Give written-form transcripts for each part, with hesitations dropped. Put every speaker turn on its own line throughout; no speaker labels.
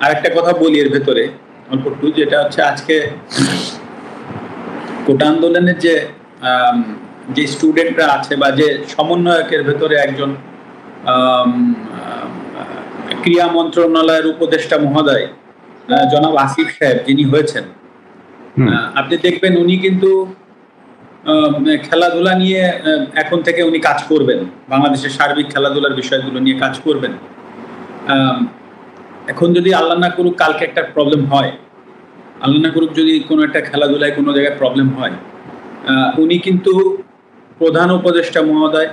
আর একটা কথা বলি এর ভেতরে অল্প একটু, যেটা হচ্ছে আজকে কোটা আন্দোলনের যে স্টুডেন্টরা আছে বা যে সমন্বয়কের ভেতরে একজন ক্রীড়া মন্ত্রণালয়ের উপদেষ্টা মহোদয় জনাব আসিফ সাহেব যিনি হয়েছেন, আপনি দেখবেন উনি কিন্তু খেলাধুলা নিয়ে এখন থেকে উনি কাজ করবেন, বাংলাদেশের সার্বিক খেলাধুলার বিষয়গুলো নিয়ে কাজ করবেন। এখন যদি আল্লাহ না করুক কালকে একটা প্রবলেম হয়, আল্লাহ না করুক যদি কোনো একটা খেলাধুলায় কোনো জায়গায় প্রবলেম হয়, উনি কিন্তু প্রধান উপদেষ্টা মহোদয়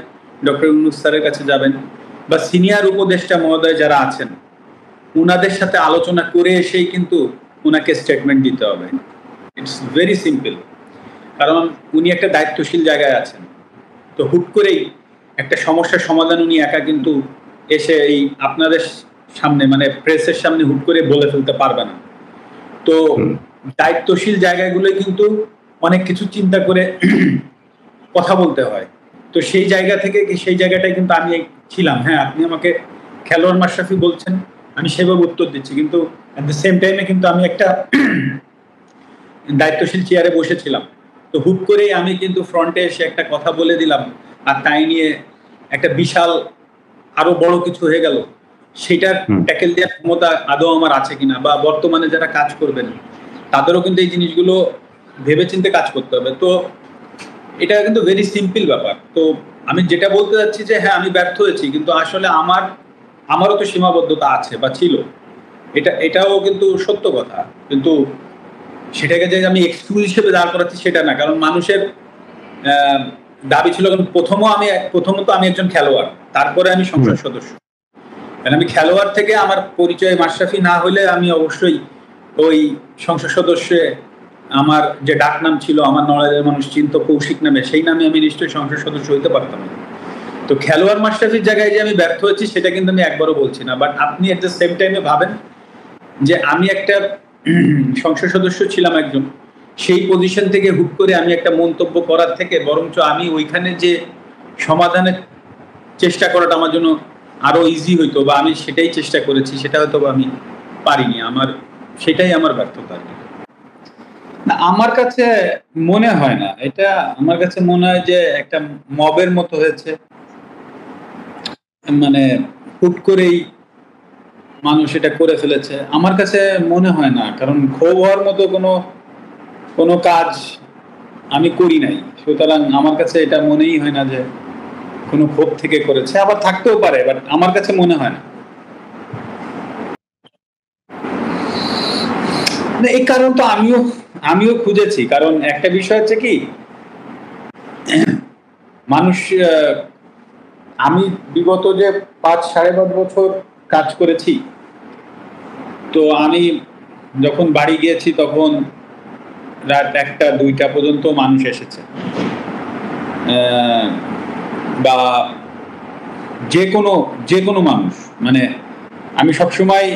ডক্টর ইউনূস স্যারের কাছে যাবেন বা সিনিয়র উপদেষ্টা মহোদয় যারা আছেন উনাদের সাথে আলোচনা করে এসেই কিন্তু উনাকে স্টেটমেন্ট দিতে হবে। ইটস ভেরি সিম্পল, কারণ উনি একটা দায়িত্বশীল জায়গায় আছেন। তো হুট করেই একটা সমস্যার সমাধান উনি একা কিন্তু এসে এই আপনাদের সামনে মানে প্রেসের সামনে হুট করে বলে ফেলতে পারবে না। তো দায়িত্বশীল জায়গাগুলোই কিন্তু অনেক কিছু চিন্তা করে কথা বলতে হয়। তো সেই জায়গা থেকে সেই জায়গাটাই কিন্তু আমি ছিলাম। হ্যাঁ, আপনি আমাকে খেলোয়াড় মাশরাফি বলছেন, আমি সেভাবে উত্তর দিচ্ছি, কিন্তু অ্যাট দ্য সেম টাইমে কিন্তু আমি একটা দায়িত্বশীল চেয়ারে বসেছিলাম। তো হুট করেই আমি কিন্তু ফ্রন্টে এসে একটা কথা বলে দিলাম, আর তাই নিয়ে একটা বিশাল আরো বড় কিছু হয়ে গেল। সেটার ট্যাকেল দেওয়ার ক্ষমতা আদৌ আমার আছে কিনা, বা বর্তমানে যারা কাজ করবেন তাদেরও কিন্তু এই জিনিসগুলো ভেবেচিন্তে কাজ করতে হবে। তো এটা কিন্তু ভেরি সিম্পল ব্যাপার। তো আমি যেটা বলতে চাচ্ছি যে হ্যাঁ, আমি ব্যর্থ হয়েছি, কিন্তু আসলে আমারও তো সীমাবদ্ধতা আছে বা ছিল, এটাও কিন্তু সত্য কথা। কিন্তু সেটাকে যে আমি এক্সকিউজ হিসেবে দাঁড় করাচ্ছি সেটা না, কারণ মানুষের দাবি ছিল, প্রথমত আমি একজন খেলোয়াড়, তারপরে আমি সংসদ সদস্য। আমি খেলোয়াড় থেকে আমার পরিচয় মাশরাফি না হলে আমি অবশ্যই ওই সংসদ সদস্যে আমার যে ডাক নাম ছিল, আমার নড়াইলের মানুষ চিন্ত কৌশিক নামে, সেই নামে আমি নিশ্চয়ই সংসদ সদস্য হইতে পারতাম না। তো খেলোয়াড় মাশরাফির জায়গায় যে আমি ব্যর্থ হয়েছি সেটা কিন্তু আমি একবারও বলছি না। বাট আপনি এট দ্য সেম টাইমে ভাবেন যে আমি একটা সংসদ সদস্য ছিলাম একজন, সেই পজিশন থেকে হুট করে আমি একটা মন্তব্য করার থেকে বরঞ্চ আমি ওইখানে যে সমাধানের চেষ্টা করাটা আমার জন্য আরো ইজি হইতো, বা আমি সেটাই চেষ্টা করেছি, সেটা হয়তো আমি পারিনি। সেটাই আমার ব্যর্থতা। না, আমার কাছে মনে হয় না এটা। আমার কাছে মনে হয় যে একটা মবের মতো হয়েছে, মানে হুট করেই মানুষ এটা করে ফেলেছে। আমার কাছে মনে হয় না, কারণ ক্ষোভ হওয়ার মতো কোনো কাজ আমি করি নাই, সুতরাং আমার কাছে এটা মনেই হয় না যে কোনো ক্ষোভ থেকে করেছে। আবার থাকতেও পারে, বাট আমার কাছে মনে হয় না। এই কারণ তো আমিও খুঁজেছি, কারণ একটা বিষয় হচ্ছে কি, মানুষ আমি বিগত যে 5-5.5 বছর কাজ করেছি, তো আমি যখন বাড়ি গিয়েছি তখন রাত 1টা-2টা পর্যন্ত মানুষ এসেছে, বা যে কোনো মানুষ। মানে আমি সবসময়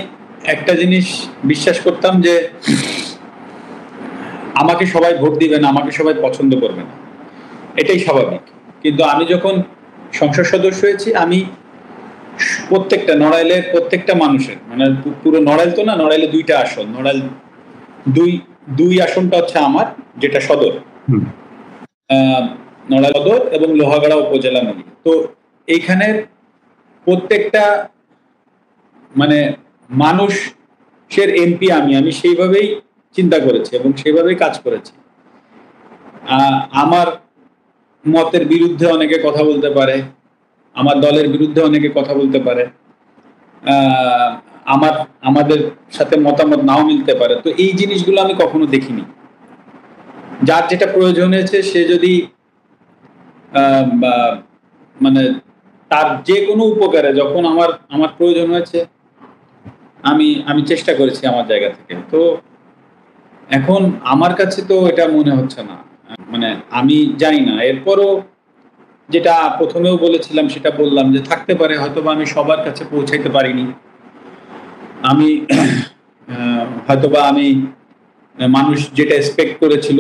একটা জিনিস বিশ্বাস করতাম যে আমাকে সবাই ভোট দিবে না, আমাকে সবাই পছন্দ করবে না, এটাই স্বাভাবিক। কিন্তু আমি যখন সংসদ সদস্য হয়েছি, আমি প্রত্যেকটা নড়াইলের প্রত্যেকটা মানুষের, মানে পুরো নড়াইল তো না, নড়াইলে 2টা আসন, নড়াইল দুই আসনটা হচ্ছে আমার, যেটা সদর, নড়াইল সদর এবং লোহাগাড়া উপজেলা মিলিয়ে। তো এইখানের প্রত্যেকটা মানে মানুষের এমপি আমি সেইভাবেই চিন্তা করেছি এবং সেইভাবেই কাজ করেছি। আমার মতের বিরুদ্ধে অনেকে কথা বলতে পারে, আমার দলের বিরুদ্ধে অনেকে কথা বলতে পারে, আমাদের সাথে মতামত নাও মিলতে পারে। তো এই জিনিসগুলো আমি কখনো দেখিনি। যার যেটা প্রয়োজন হয়েছে সে যদি মানে তার যে কোনো উপকারে যখন আমার প্রয়োজন হয়েছে, আমি চেষ্টা করেছি আমার জায়গা থেকে। তো এখন আমার কাছে তো এটা মনে হচ্ছে না, মানে আমি জানি না। এরপরও যেটা প্রথমেও বলেছিলাম সেটা বললাম যে থাকতে পারে হয়তোবা আমি সবার কাছে পৌঁছাইতে পারিনি, আমি হয়তোবা আমি মানুষ যেটা এক্সপেক্ট করেছিল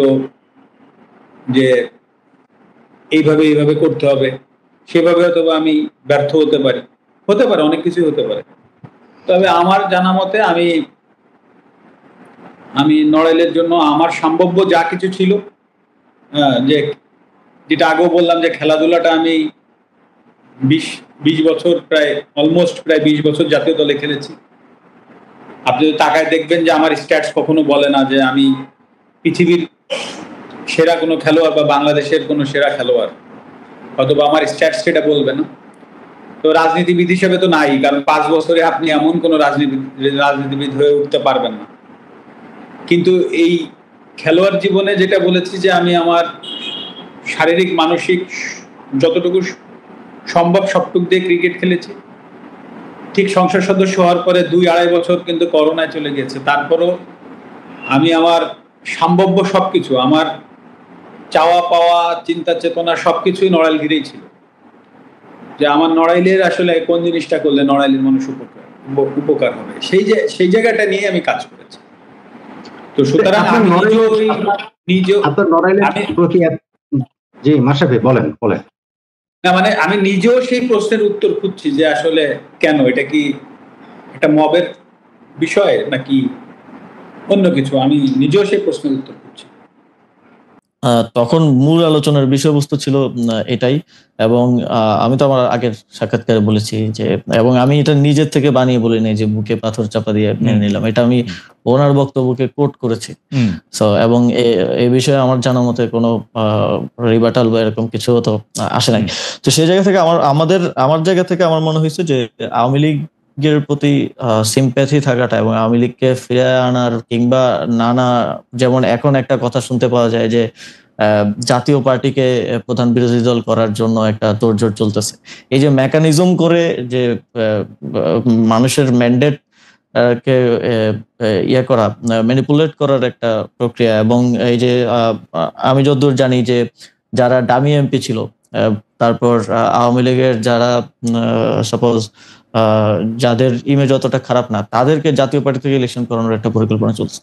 যে এইভাবে করতে হবে, সেভাবে হয়তোবা আমি ব্যর্থ হতে পারে, অনেক কিছুই হতে পারে। তবে আমার জানা মতে আমি আমি নড়াইলের জন্য আমার সম্ভাব্য যা কিছু ছিল, যে যেটা আগেও বললাম যে খেলাধুলাটা আমি 20 বছর, অলমোস্ট প্রায় 20 বছর জাতীয় দলে খেলেছি। আপনি যদি তাকায় দেখবেন যে আমার স্ট্যাটস কখনো বলে না যে আমি পৃথিবীর সেরা কোনো খেলোয়াড় বা বাংলাদেশের কোনো সেরা খেলোয়াড়, অথবা আমার স্ট্যাটস সেটা বলবে না। তো রাজনীতিবিদ হিসেবে তো নাই, কারণ 5 বছরে আপনি এমন কোনো রাজনীতিবিদ হয়ে উঠতে পারবেন না। কিন্তু এই খেলোয়াড় জীবনে যেটা বলেছি যে আমি আমার শারীরিক মানসিক যতটুকু সম্ভব সবটুক দিয়ে ক্রিকেট খেলেছি। ঠিক সংসদ সদস্য হওয়ার পরে 2-2.5 বছর কিন্তু করোনায় চলে গেছে, তারপরও আমি আমার সম্ভাব্য সবকিছু, আমার চাওয়া পাওয়া চিন্তা চেতনা সবকিছুই নড়াইল ঘিরেই ছিল, যে আমার নড়াইলের আসলে কোন জিনিসটা করলে নড়াইলের মানুষ উপকার হবে, সেই জায়গাটা নিয়ে আমি কাজ করেছি। তো সুতরাং আমি আমি নিজেও সেই প্রশ্নের উত্তর খুঁজছি যে আসলে কেন, এটা কি একটা মবের বিষয় নাকি অন্য কিছু, আমি নিজেও সেই প্রশ্নের উত্তর খুঁজছি।
তখন মূল আলোচনার বিষয়বস্তু ছিল এটাই, এবং আমি তো আমার আগের সাক্ষাৎকারে বলেছি যে, এবং আমি এটা নিজের থেকে বানিয়ে বলি নাই যে বুকে পাথর চাপা দিয়ে মেনে নিলাম, এটা আমি ওনার বক্তব্যকে কোট করেছি। সো এবং এই বিষয়ে আমার জানা মতে কোনো রিবাটাল বা এরকম কিছু তো আসে নাই। তো সেই জায়গা থেকে আমার জায়গা থেকে আমার মনে হয়েছে যে আওয়ামী লীগের প্রতি সিম্প্যাথি থাকাটা এবং আওয়ামী লীগকে ফিরে আনার কিংবা নানা, যেমন এখন একটা কথা শুনতে পাওয়া যায় যে জাতীয় পার্টিকে প্রধান বিরোধী দল করার জন্য একটা তোড়জোড় চলতেছে। এই যে মেকানিজম করে যে মানুষের ম্যান্ডেট কে ইয়ে করা, ম্যানিপুলেট করার একটা প্রক্রিয়া, এবং এই যে আমি যতদূর জানি যে যারা ডামি এমপি ছিল, তারপর আওয়ামী লীগের যারা সাপোজ যাদের ইমেজ অতটা খারাপ না, তাদেরকে জাতীয় পার্টি থেকে ইলেকশন করানোর একটা পরিকল্পনা চলছে।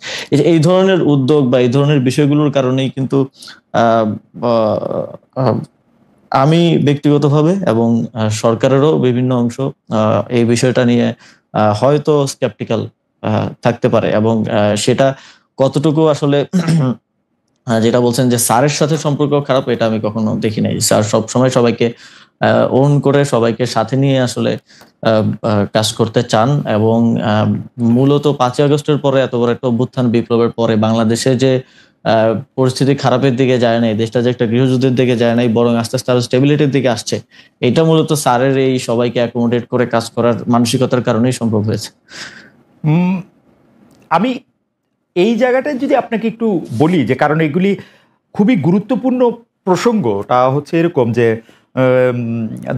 এই ধরনের উদ্যোগ বা এই ধরনের বিষয়গুলোর কারণেই কিন্তু আমি ব্যক্তিগতভাবে এবং সরকারেরও বিভিন্ন অংশ এই বিষয়টা নিয়ে হয়তো স্কেপটিক্যাল থাকতে পারে, এবং সেটা কতটুকু আসলে যেটা বলছেন যে স্যারের সাথে সম্পর্ক খারাপ, এটা আমি কখনো দেখি নাই। স্যার সবসময় সবাইকে ওন করে সবাইকে সাথে নিয়ে আসলে কাজ করতে চান, এবং মূলত 5ই আগস্টের পরে এত বড় একটা অভ্যুত্থান বিপ্লবের পরে বাংলাদেশে যে পরিস্থিতি খারাপের দিকে যায় নাই, দেশটা যে একটা গৃহযুদ্ধের দিকে যায় নাই, বরং আস্তে আস্তে আরো স্টেবিলিটির দিকে আসছে, এটা মূলত স্যারের এই সবাইকে অ্যাকোমোডেট করে কাজ করার মানসিকতার কারণেই সম্ভব হয়েছে।
আমি এই জায়গাটায় যদি আপনাকে একটু বলি, যে কারণ এগুলি খুবই গুরুত্বপূর্ণ প্রসঙ্গটা হচ্ছে এরকম যে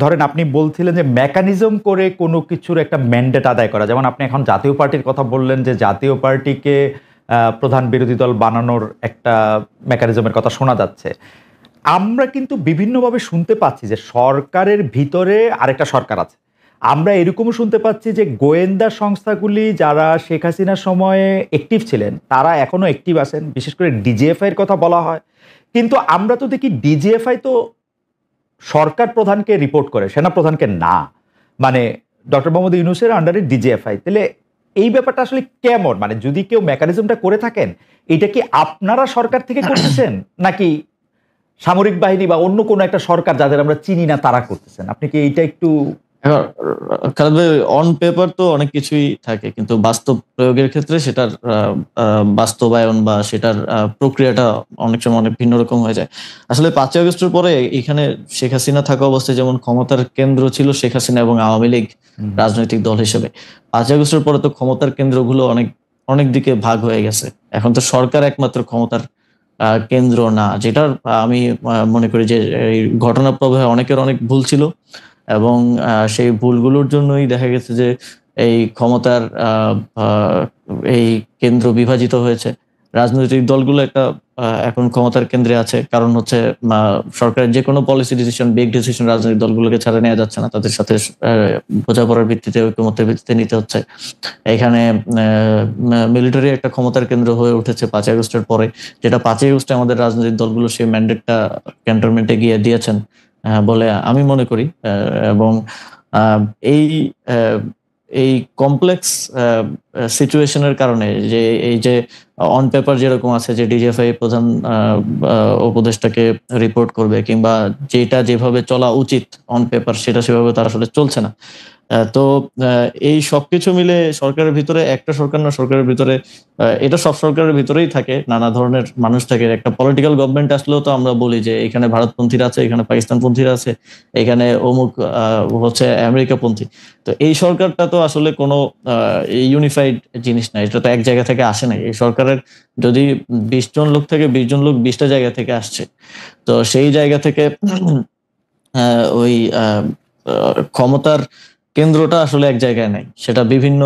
ধরেন আপনি বলছিলেন যে মেকানিজম করে কোনো কিছুর একটা ম্যান্ডেট আদায় করা, যেমন আপনি এখন জাতীয় পার্টির কথা বললেন যে জাতীয় পার্টিকে প্রধান বিরোধী দল বানানোর একটা মেকানিজমের কথা শোনা যাচ্ছে। আমরা কিন্তু বিভিন্নভাবে শুনতে পাচ্ছি যে সরকারের ভিতরে আরেকটা সরকার আছে। আমরা এরকমও শুনতে পাচ্ছি যে গোয়েন্দা সংস্থাগুলি যারা শেখ হাসিনার সময়ে অ্যাক্টিভ ছিলেন তারা এখনো অ্যাক্টিভ আছেন, বিশেষ করে ডিজিএফআইয়ের কথা বলা হয়। কিন্তু আমরা তো দেখি ডিজিএফআই তো সরকার প্রধানকে রিপোর্ট করে, সেনা প্রধানকে না। মানে ডক্টর মোহাম্মদ ইউনূসের আন্ডারে ডিজিএফআই। তাহলে এই ব্যাপারটা আসলে কেমন? মানে যদি কেউ মেকানিজমটা করে থাকেন, এটা কি আপনারা সরকার থেকে করতেছেন নাকি সামরিক বাহিনী বা অন্য কোনো একটা সরকার যাদের আমরা চিনি না তারা করতেছেন? আপনি কি এইটা একটু
অন পেপার তো অনেক কিছুই থাকে, কিন্তু বাস্তব প্রয়োগের ক্ষেত্রে সেটার বাস্তবায়ন বা সেটার প্রক্রিয়াটা অনেক সময় অনেক ভিন্ন রকম হয়ে যায়। আসলে 5ই আগস্টের পরে এখানে শেখ হাসিনা থাকা অবস্থায় যেমন ক্ষমতার কেন্দ্র ছিল শেখ হাসিনা এবং আওয়ামী লীগ রাজনৈতিক দল হিসেবে, 5ই আগস্টের পরে তো ক্ষমতার কেন্দ্রগুলো অনেক দিকে ভাগ হয়ে গেছে। এখন তো সরকার একমাত্র ক্ষমতার কেন্দ্র না, যেটার আমি মনে করি যে এই ঘটনা প্রবাহে অনেকের অনেক ভুল ছিল, এবং সেই ভুলগুলোর জন্যই দেখা গেছে যে এই ক্ষমতার এই কেন্দ্র বিভাজিত হয়েছে। রাজনৈতিক দলগুলো এখন ক্ষমতার কেন্দ্রে আছে, কারণ হচ্ছে সরকারের যে কোনো পলিসি ডিসিশন, বিগ ডিসিশন রাজনৈতিক দলগুলোকে ছাড়া নেওয়া যাচ্ছে না, তাদের সাথে বোঝাপড়ার ভিত্তিতে, ঐকমত্যের ভিত্তিতে নিতে হচ্ছে। এখানে মিলিটারি একটা ক্ষমতার কেন্দ্র হয়ে উঠেছে 5ই আগস্টের পরে, যেটা 5ই আগস্টে আমাদের রাজনৈতিক দলগুলো সেই ম্যান্ডেটটা ক্যান্টনমেন্টে গিয়ে দিয়েছেন বলে আমি মনে করি। এবং এই কমপ্লেক্স সিচুয়েশনের কারণে, যে এই যে অন পেপার যেরকম আছে যে ডিজিএফআই প্রধান উপদেষ্টাকে রিপোর্ট করবে, কিংবা যেটা যেভাবে চলা উচিত অন পেপার সেটা সেভাবে তার আসলে চলছে না। তো এই সবকিছু মিলে সরকারের ভিতরে, একটা সরকার না, সরকারের ভিতরে এটা সব সরকারের ভিতরেই থাকে, নানা ধরনের মানুষ থাকে। একটা পলিটিক্যাল গভর্নমেন্ট আসলেও তো আমরা বলি যে এখানে ভারতপন্থীরা আছে, এখানে পাকিস্তানপন্থীরা আছে, এখানে অমুক হচ্ছে আমেরিকাপন্থী। তো এই সরকারটা তো আসলে কোনো ইউনিফাইড জিনিস না, এটা তো এক জায়গা থেকে আসে নাই। এই সরকারের যদি 20 জন লোক থেকে 20 জন লোক 20টা জায়গা থেকে আসছে, তো সেই জায়গা থেকে ওই ক্ষমতার কেন্দ্রটা আসলে এক জায়গায় নাই, সেটা বিভিন্ন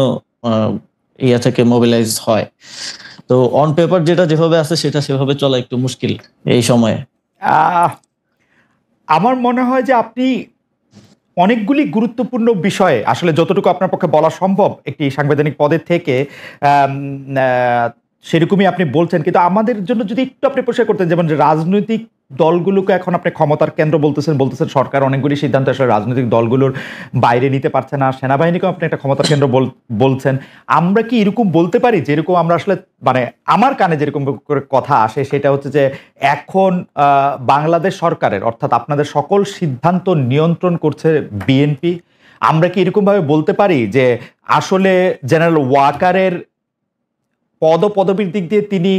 ইয়া থেকে মোবিলাইজ হয়। তো অন পেপার যেটা যেভাবে আছে সেটা সেভাবে চলা একটু মুশকিল এই সময়ে।
আমার মনে হয় যে আপনি অনেকগুলি গুরুত্বপূর্ণ বিষয়ে আসলে যতটুকু আপনার পক্ষে বলা সম্ভব একটি সাংবিধানিক পদের থেকে সেরকমই আপনি বলছেন, কিন্তু আমাদের জন্য যদি একটু আপনি পরিষ্কার করতেন, যেমন রাজনৈতিক দলগুলোকে এখন আপনি ক্ষমতার কেন্দ্র বলতেছেন সরকার অনেকগুলি সিদ্ধান্ত আসলে রাজনৈতিক দলগুলোর বাইরে নিতে পারছে না, সেনাবাহিনীকেও আপনি একটা ক্ষমতার কেন্দ্র বলছেন। আমরা কি এরকম বলতে পারি, যেরকম আমরা আসলে মানে আমার কানে যেরকম করে কথা আসে সেটা হচ্ছে যে এখন বাংলাদেশ সরকারের অর্থাৎ আপনাদের সকল সিদ্ধান্ত নিয়ন্ত্রণ করছে বিএনপি? আমরা কি এরকমভাবে বলতে পারি যে আসলে জেনারেল ওয়াকারের পদবীর দিক দিয়ে তিনি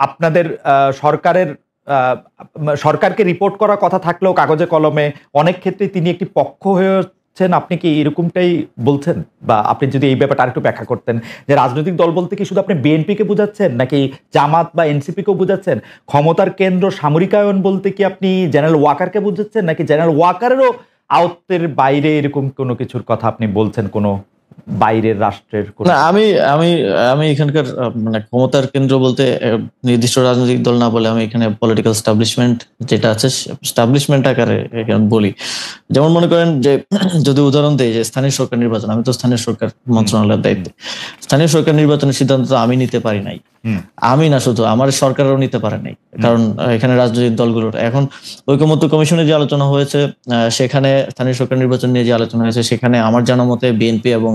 আপনাদের সরকারকে রিপোর্ট করার কথা থাকলেও কাগজে কলমে অনেক ক্ষেত্রে তিনি একটি পক্ষ হয়েছেন? আপনি কি এরকমটাই বলছেন? বা আপনি যদি এই ব্যাপারটা আরেকটু ব্যাখ্যা করতেন, যে রাজনৈতিক দল বলতে কি শুধু আপনি বিএনপিকে বোঝাচ্ছেন, নাকি জামাত বা এনসিপিকেও বোঝাচ্ছেন? ক্ষমতার কেন্দ্র সামরিকায়ন বলতে কি আপনি জেনারেল ওয়াকারকে বোঝাচ্ছেন, নাকি জেনারেল ওয়াকারেরও আয়ত্তের বাইরে এরকম কোনো কিছুর কথা আপনি বলছেন, কোনো বাইরের রাষ্ট্রের?
না, আমি এখানকার মানে ক্ষমতার কেন্দ্র বলতে নির্দিষ্ট রাজনৈতিক দল না বলে আমি এখানে পলিটিক্যাল স্টাবলিশমেন্ট যেটা আছে স্টাবলিশমেন্ট আকারে এখানে বলি। যেমন মনে করেন যে যদি উদাহরণ দেই যে স্থানীয় সরকার নির্বাচন, আমি তো স্থানীয় সরকার মন্ত্রণালয়ের দায়িত্বে। স্থানীয় সরকার নির্বাচনের সিদ্ধান্ত তো আমি নিতে পারি নাই, আমি না শুধু আমার সরকারও নিতে পারে নাই, কারণ এখানে রাজনৈতিক দলগুলোর এখন ঐকমত্য কমিশনে যে আলোচনা হয়েছে সেখানে স্থানীয় সরকার নির্বাচন নিয়ে যে আলোচনা হয়েছে সেখানে আমার জানা মতে বিএনপি এবং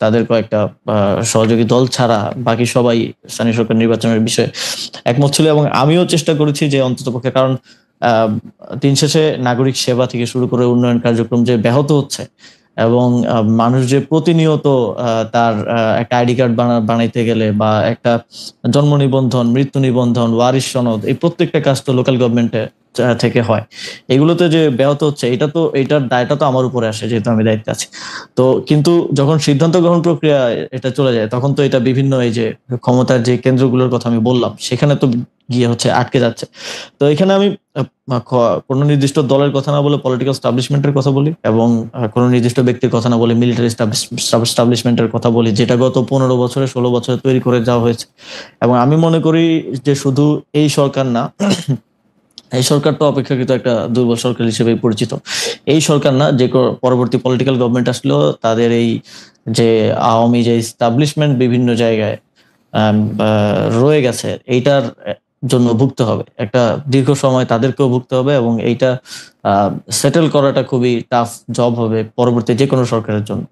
তাদের কয়েকটা সহযোগী দল ছাড়া বাকি সবাই স্থানীয় সরকার নির্বাচনের বিষয়ে একমত ছিল। এবং আমিও চেষ্টা করেছি যে অন্ততপক্ষে, কারণ দিন শেষে নাগরিক সেবা থেকে শুরু করে উন্নয়ন কার্যক্রম যে ব্যাহত হচ্ছে এবং মানুষ যে প্রতিনিয়ত তার একটা আইডি কার্ড বানাইতে গেলে বা একটা জন্ম নিবন্ধন, মৃত্যু নিবন্ধন, ওয়ারিশ সনদ, এই প্রত্যেকটা কাজ তো লোকাল গভর্নমেন্টে থেকে হয়, এগুলোতে যে ব্যাহত হচ্ছে এটার দায়টা তো আমার উপরে আসে যেহেতু আমি দায়িত্বে আছি। তো কিন্তু যখন সিদ্ধান্ত গ্রহণ প্রক্রিয়া এটা চলে যায় তখন তো এটা বিভিন্ন এই যে ক্ষমতার যে কেন্দ্রগুলোর কথা আমি বললাম সেখানে তো গিয়ে হচ্ছে আটকে যাচ্ছে। তো এখানে আমি কোনো নির্দিষ্ট দলের কথা না বলে পলিটিক্যাল স্টাবলিশমেন্টের কথা বলি এবং কোনো নির্দিষ্ট ব্যক্তির কথা না বলে মিলিটারি স্টাবলিশমেন্টের কথা বলি, যেটা গত 15 বছরে 16 বছরে তৈরি করে যাওয়া হয়েছে। এবং আমি মনে করি যে শুধু এই সরকার না, এই সরকার তো অপেক্ষাকৃত একটা দুর্বল সরকার হিসেবে পরিচিত, এই সরকার না, যে পরবর্তী পলিটিক্যাল গভর্নমেন্ট আসলেও তাদের এই যে আওয়ামী যে এস্টাবলিশমেন্ট বিভিন্ন জায়গায় রয়ে গেছে এইটার জন্য ভুগতে হবে, একটা দীর্ঘ সময় তাদেরকেও ভুগতে হবে এবং এইটা সেটেল করাটা খুবই টাফ জব হবে পরবর্তী যে কোনো সরকারের জন্য।